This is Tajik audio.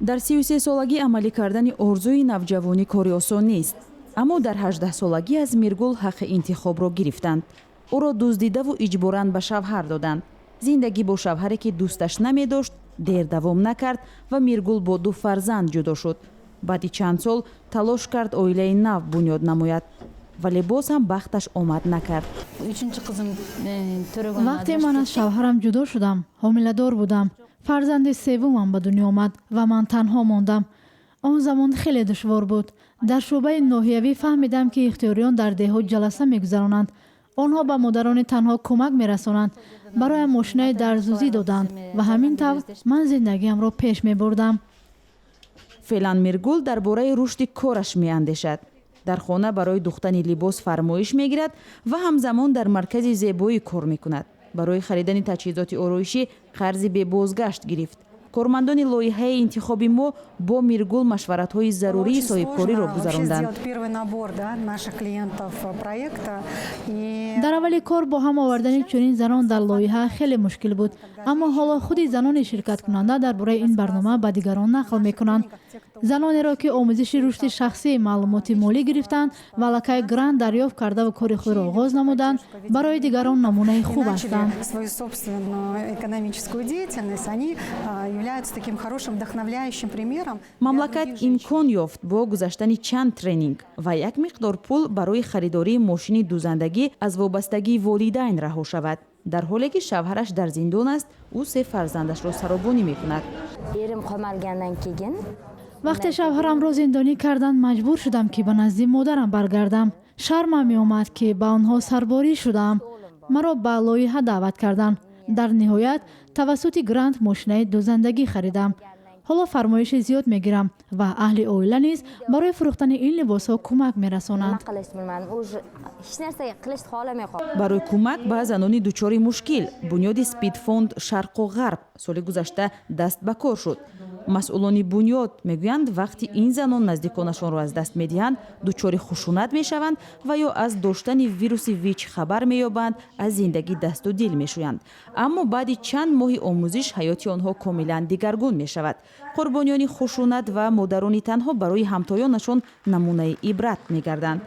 дар 33 солагӣ амалӣ кардани орзуи навҷавонӣ кори осон нест. аммо дар 18 солагӣ аз Миргул ҳаққи интихобро гирифтанд. ӯро дуздидаву иҷборан ба шавҳар доданд. зиндагӣ бо шавҳаре ки дӯсташ намедошт дер давом накард ва Миргул бо 2 фарзанд ҷудо шуд. баъди чанд сол талош кард оилаи нав бунёд намояд, вале боз ҳам бахташ омад накард. вақте ман аз шавҳарам ҷудо шудам, ҳомиладор будам. фарзанди севумам ба дунё омад ва ман танҳо мондам. он замон хеле душвор буд. дар шӯъбаи ноҳиявӣ фаҳмидам ки ихтиёриён дар деҳот ҷаласа мегузаронанд. онҳо ба модарони танҳо кӯмак мерасонанд. бароям мошинаи дарзӯзӣ доданд ва ҳамин тавр ман зиндагиамро пеш мебурдам. феълан Миргул дар бораи рушди кораш меандешад. дар хона барои духтани либос фармоиш мегирад ва ҳамзамон дар маркази зебоӣ кор мекунад. барои харидани таҷҳизоти ороишӣ қарзи бебозгашт гирифт. кормандони лоиҳаи интихоби мо бо Миргул машваратҳои зарурии соҳибкориро гузаронданд. дар аввали кор бо ҳам овардани чунин занон дар лоиҳа хеле мушкил буд, аммо ҳоло худи занони ширкаткунанда дар бораи ин барнома ба дигарон нақл мекунанд. занонеро ки омӯзиши рушди шахсии маълумоти молӣ гирифтанд ва аллакай грант дарёфт кардаву кори худро оғоз намуданд, барои дигарон намунаи хуб ҳастанд. мамлакат имкон ёфт бо гузаштани чанд тренинг ва як миқдор пул барои харидории мошини дузандагӣ аз вобастагии волидайн раҳо шавад. дар ҳоле ки шавҳараш дар зиндон аст, ӯ 3 фарзандашро саробонӣ мекунад. эрим қомалгандан кегин вақте шавҳарамро зиндонӣ карданд, маҷбур шудам ки ба назди модарам баргардам. шармам меомад ки ба онҳо сарборӣ шудам. маро ба лоиҳа даъват карданд. дар ниҳоят тавассути грант мошинаи дузандагӣ харидам. ҳоло фармоиши зиёд мегирам ва аҳли оила низ барои фурӯхтани ин либосҳо кӯмак мерасонанд. барои кӯмак ба занони дучори мушкил бунёди спидфонд шарқу ғарб соли гузашта даст ба кор шуд. масъулони бунёд мегӯянд вақти ин занон наздиконашонро аз даст медиҳанд, дучори хушунат мешаванд ва ё аз доштани вируси ВИЧ хабар меёбанд, аз зиндагӣ дасту дил мешӯянд. аммо баъди чанд моҳи омӯзиш ҳаёти онҳо комилан дигаргун мешавад. қурбониёни хушунат ва модарони танҳо барои ҳамтоёнашон намунаи ибрат мегарданд.